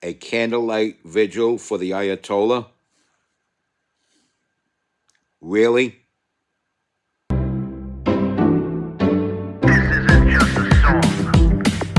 a candlelight vigil for the Ayatollah? Really?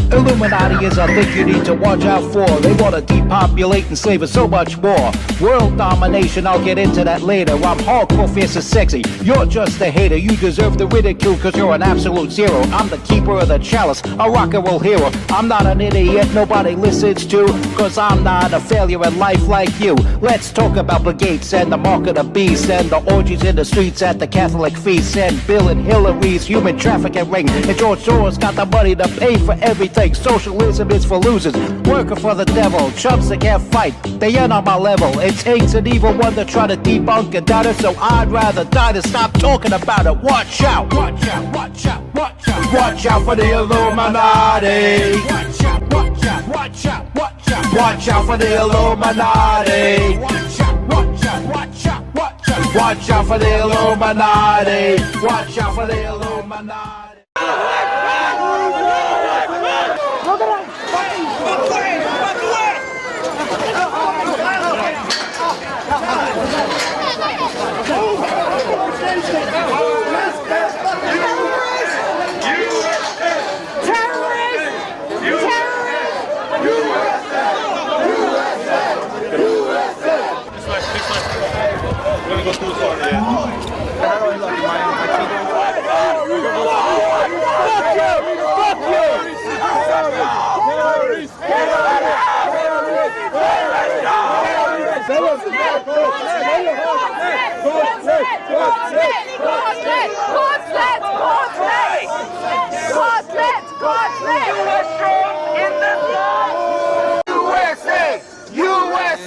Illuminati is a thing you need to watch out for. They want to depopulate and slave us so much more. World domination, I'll get into that later. I'm hardcore, fierce and sexy. You're just a hater. You deserve the ridicule because you're an absolute zero. I'm the keeper of the chalice, a rock and roll hero. I'm not an idiot nobody listens to, because I'm not a failure in life like you. Let's talk about Bill Gates and the mark of the beast and the orgies in the streets at the Catholic feasts and Bill and Hillary's human trafficking ring. And George Soros got the money to pay for everything. Socialism is for losers, working for the devil. Chumps that can't fight, they ain't on my level. It takes an evil one to try to debunk and doubt it, so I'd rather die than stop talking about it. Watch out, watch out, watch out, watch out. Watch out for the Illuminati. Watch out, watch out, watch out, watch out. Watch out for the Illuminati. Watch out, watch out, watch out, watch out. Watch out for the Illuminati. Watch out for the Illuminati.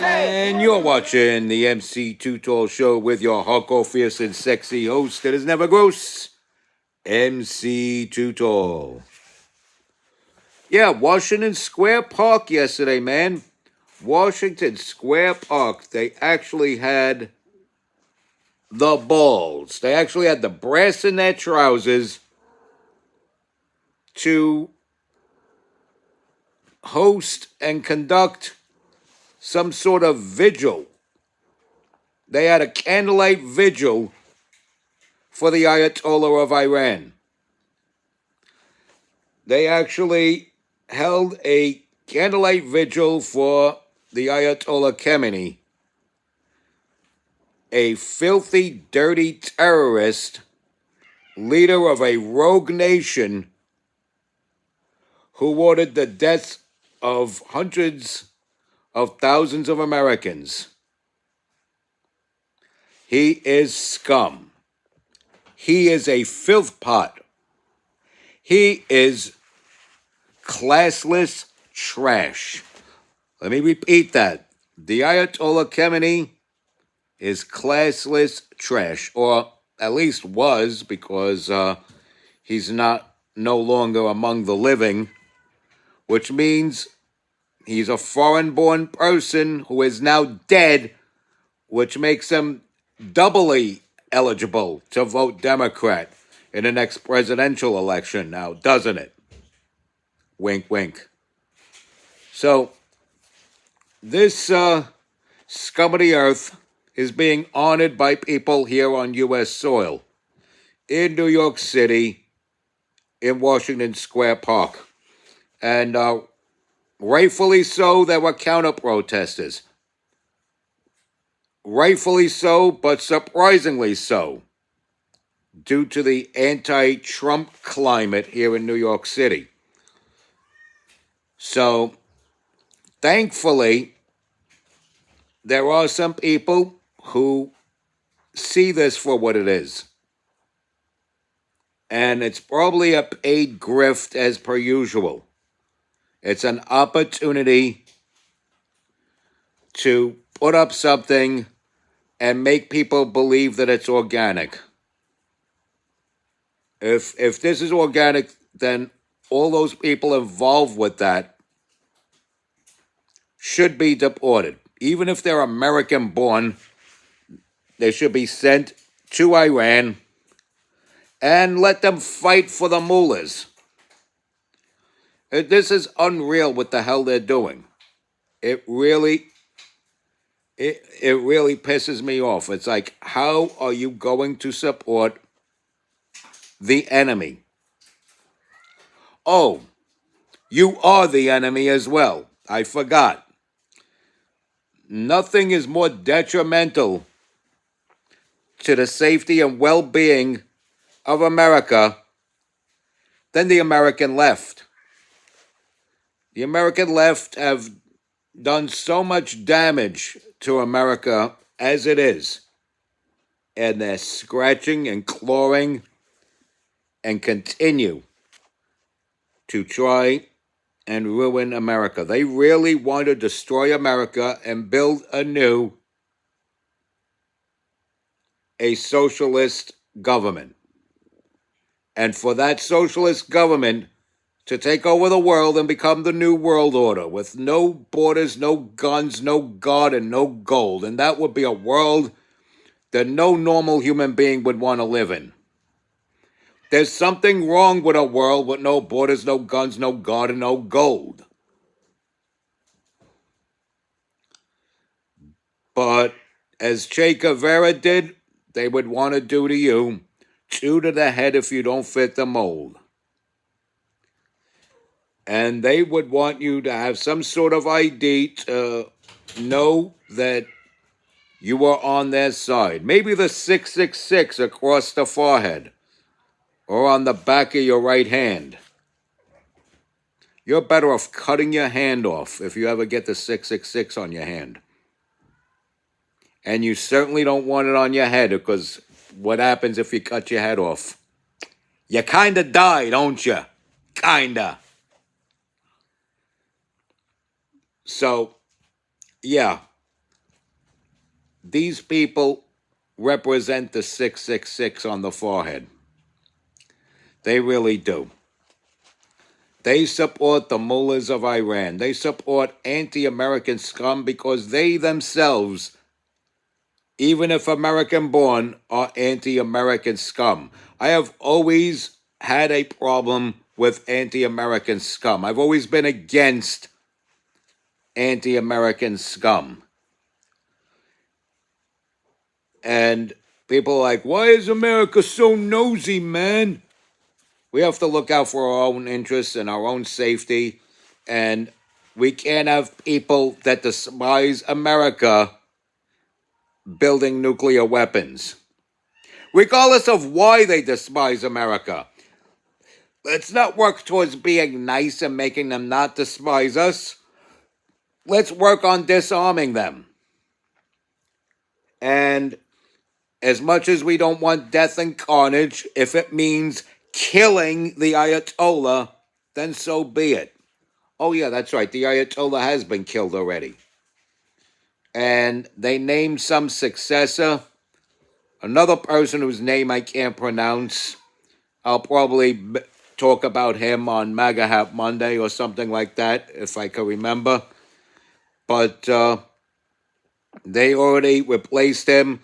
And you're watching the MC Too Tall Show with your hardcore, fierce, and sexy host that is never gross, MC Too Tall. Yeah, Washington Square Park yesterday, man. Washington Square Park, they actually had the balls. They actually had the brass in their trousers to host and conduct some sort of vigil. They had a candlelight vigil for the Ayatollah of Iran. They actually held a candlelight vigil for the Ayatollah Khamenei, a filthy, dirty terrorist, leader of a rogue nation who ordered the deaths of hundreds of thousands of Americans. He is scum. He is a filth pot. He is classless trash. Let me repeat that. The Ayatollah Khamenei is classless trash, or at least was, because he's no longer among the living, which means he's a foreign-born person who is now dead, which makes him doubly eligible to vote Democrat in the next presidential election now, doesn't it? Wink, wink. So, this scum of the earth is being honored by people here on U.S. soil, in New York City, in Washington Square Park. And rightfully so, there were counter-protesters. Rightfully so, but surprisingly so, due to the anti-Trump climate here in New York City. So, thankfully, there are some people who see this for what it is. And it's probably a paid grift as per usual. It's an opportunity to put up something and make people believe that it's organic. If this is organic, then all those people involved with that should be deported. Even if they're American-born, they should be sent to Iran and let them fight for the mullahs. This is unreal what the hell they're doing. It really, it really pisses me off. It's like, how are you going to support the enemy? Oh, you are the enemy as well. I forgot. Nothing is more detrimental to the safety and well-being of America than the American left. The American left have done so much damage to America as it is, and they're scratching and clawing and continue to try and ruin America. They really want to destroy America and build anew a socialist government. And for that socialist government to take over the world and become the new world order with no borders, no guns, no God, and no gold. And that would be a world that no normal human being would want to live in. There's something wrong with a world with no borders, no guns, no God, and no gold. But as Che Guevara did, they would want to do to you, chew to the head if you don't fit the mold. And they would want you to have some sort of ID to know that you were on their side. Maybe the 666 across the forehead or on the back of your right hand. You're better off cutting your hand off if you ever get the 666 on your hand. And you certainly don't want it on your head, because what happens if you cut your head off? You kind of die, don't you? Kinda. So, yeah. These people represent the 666 on the forehead. They really do. They support the mullahs of Iran. They support anti-American scum because they themselves, even if American-born, are anti-American scum. I have always had a problem with anti-American scum. I've always been against anti-American scum. And people are like, why is America so nosy, man? We have to look out for our own interests and our own safety. And we can't have people that despise America building nuclear weapons, regardless of why they despise America. Let's not work towards being nice and making them not despise us. Let's work on disarming them. And as much as we don't want death and carnage, if it means killing the Ayatollah, then so be it. Oh yeah, that's right. The Ayatollah has been killed already. And they named some successor, another person whose name I can't pronounce. I'll probably talk about him on MAGA Hat Monday or something like that, if I can remember. But they already replaced him,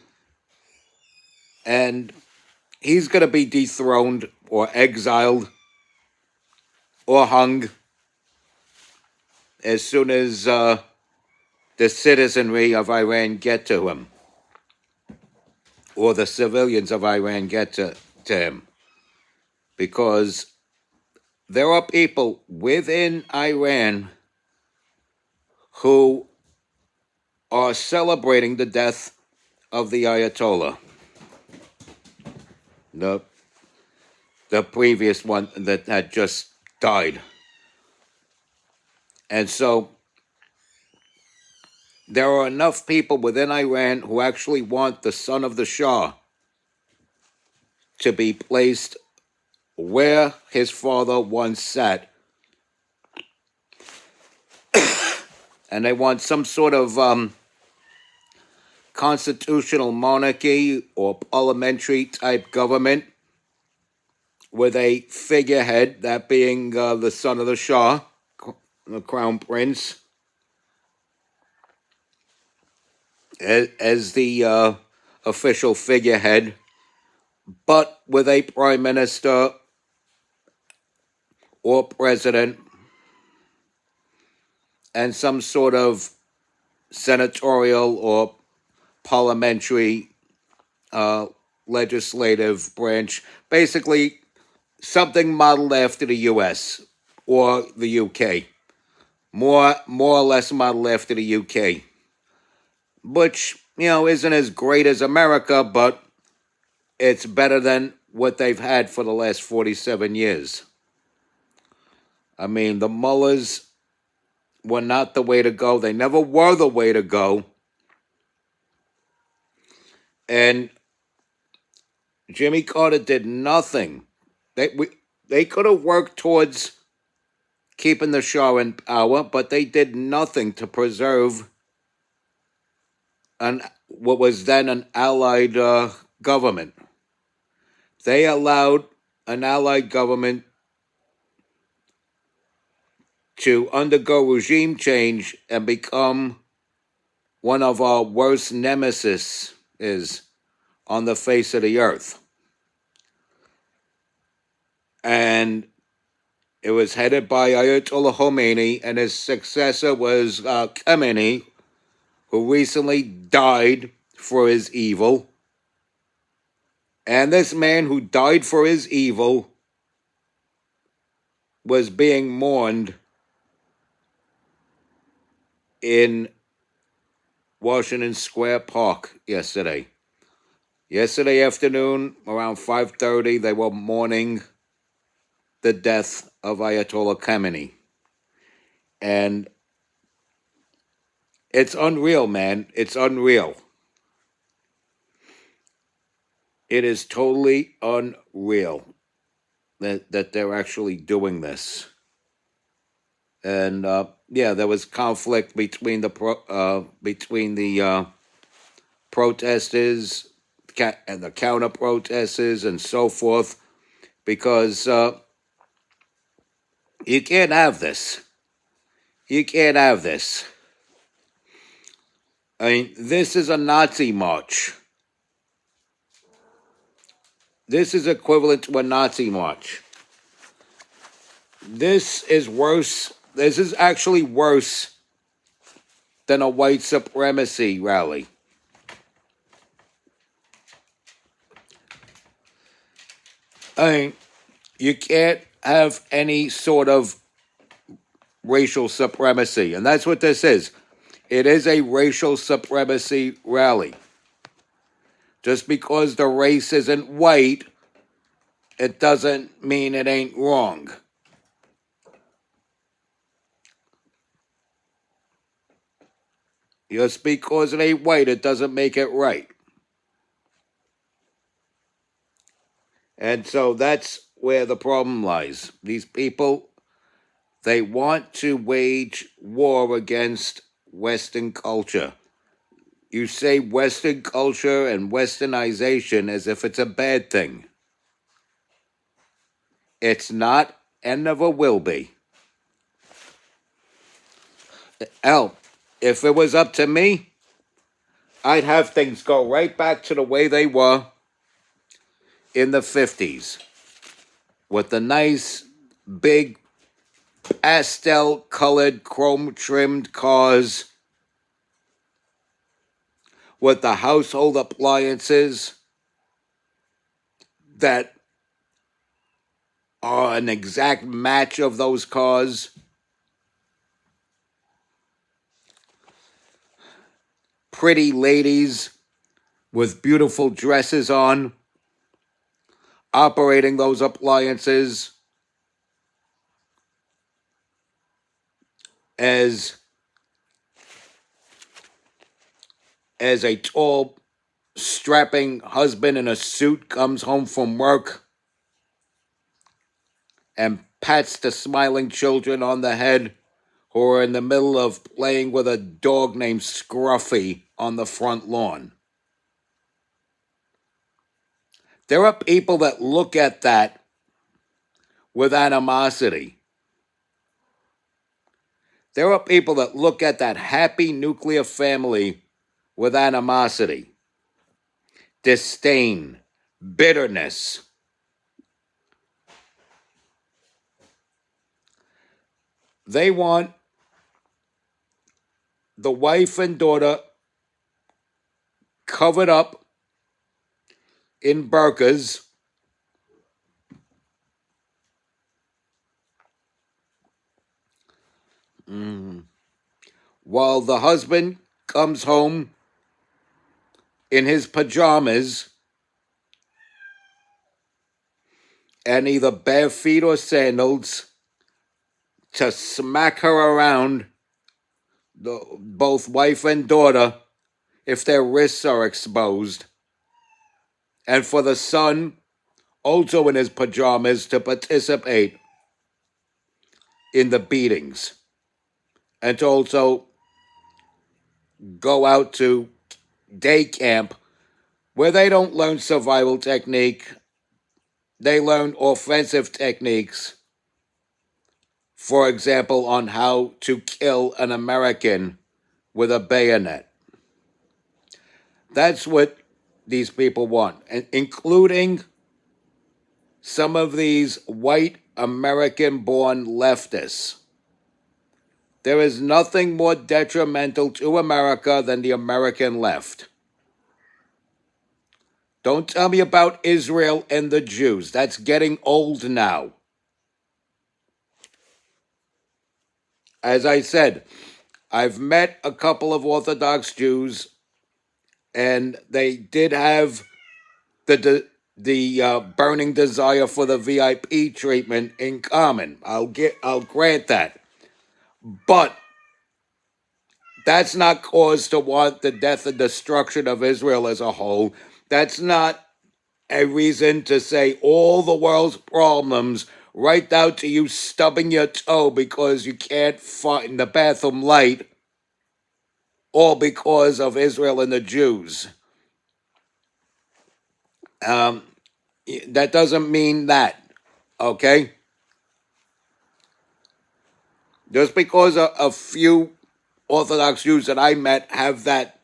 and he's going to be dethroned or exiled or hung as soon as the citizenry of Iran get to him, or the civilians of Iran get to him. Because there are people within Iran who are celebrating the death of the Ayatollah, the previous one that had just died. And so there are enough people within Iran who actually want the son of the Shah to be placed where his father once sat. And they want some sort of constitutional monarchy or parliamentary type government with a figurehead, that being the son of the Shah, the crown prince, as the official figurehead, but with a prime minister or president and some sort of senatorial or parliamentary legislative branch, basically something modeled after the U.S. or the U.K., more or less modeled after the U.K., which, isn't as great as America, but it's better than what they've had for the last 47 years. I mean, the mullahs were not the way to go. They never were the way to go. And Jimmy Carter did nothing. They could have worked towards keeping the Shah in power, but they did nothing to preserve what was then an allied government. They allowed an allied government to undergo regime change and become one of our worst nemesis on the face of the earth. And it was headed by Ayatollah Khamenei, and his successor was Khamenei, who recently died for his evil. And this man who died for his evil was being mourned in Washington Square Park yesterday. Yesterday afternoon, around 5:30, they were mourning the death of Ayatollah Khamenei. And it's unreal, man. It's unreal. It is totally unreal that they're actually doing this. And there was conflict between the protesters and the counter protesters and so forth, because you can't have this. You can't have this. I mean, this is a Nazi march. This is equivalent to a Nazi march. This is worse. This is actually worse than a white supremacy rally. I mean, you can't have any sort of racial supremacy, and that's what this is. It is a racial supremacy rally. Just because the race isn't white, it doesn't mean it ain't wrong. Just because it ain't white, it doesn't make it right. And so that's where the problem lies. These people, they want to wage war against Western culture. You say Western culture and Westernization as if it's a bad thing. It's not and never will be. Hell, if it was up to me, I'd have things go right back to the way they were in the 50s. With the nice, big, pastel-colored, chrome-trimmed cars. With the household appliances that are an exact match of those cars. Pretty ladies with beautiful dresses on, operating those appliances as a tall, strapping husband in a suit comes home from work and pats the smiling children on the head who are in the middle of playing with a dog named Scruffy on the front lawn. There are people that look at that with animosity. There are people that look at that happy nuclear family with animosity, disdain, bitterness. They want the wife and daughter covered up in burqas, while the husband comes home in his pajamas and either bare feet or sandals to smack her around, both wife and daughter, if their wrists are exposed. And for the son, also in his pajamas, to participate in the beatings. And to also go out to day camp where they don't learn survival technique. They learn offensive techniques. For example, on how to kill an American with a bayonet. That's what these people want, and including some of these white American-born leftists. There is nothing more detrimental to America than the American left. Don't tell me about Israel and the Jews. That's getting old now. As I said, I've met a couple of Orthodox Jews, and they did have the burning desire for the VIP treatment in common. I'll grant that. But that's not cause to want the death and destruction of Israel as a whole. That's not a reason to say all the world's problems right down to you stubbing your toe because you can't find the bathroom light, all because of Israel and the Jews. That doesn't mean that, okay? Just because a few Orthodox Jews that I met have that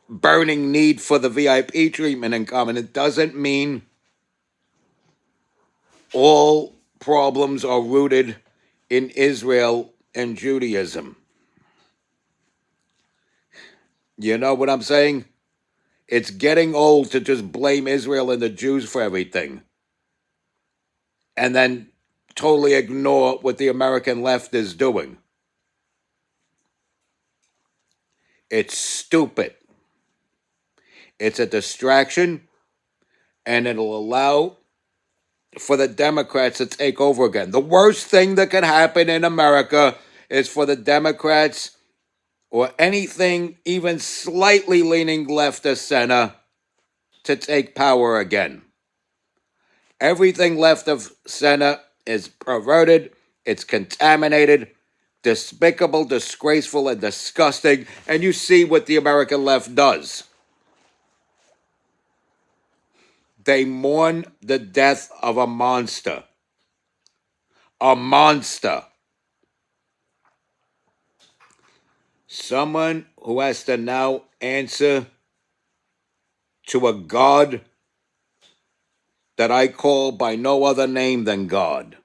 burning need for the VIP treatment in common, it doesn't mean all problems are rooted in Israel and Judaism. You know what I'm saying? It's getting old to just blame Israel and the Jews for everything and then totally ignore what the American left is doing. It's stupid. It's a distraction, and it'll allow for the Democrats to take over again. The worst thing that could happen in America is for the Democrats or anything even slightly leaning left of center to take power again. Everything left of center is perverted, it's contaminated, despicable, disgraceful, and disgusting, and you see what the American left does. They mourn the death of a monster. A monster. Someone who has to now answer to a God that I call by no other name than God.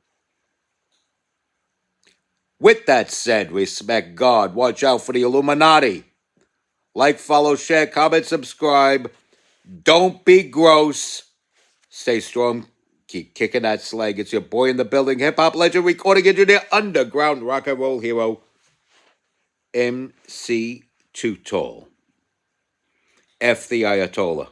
With that said, respect God. Watch out for the Illuminati. Like, follow, share, comment, subscribe. Don't be gross. Stay strong. Keep kicking that slag. It's your boy in the building, hip-hop legend, recording engineer, underground rock and roll hero, MC Too Tall. F the Ayatollah.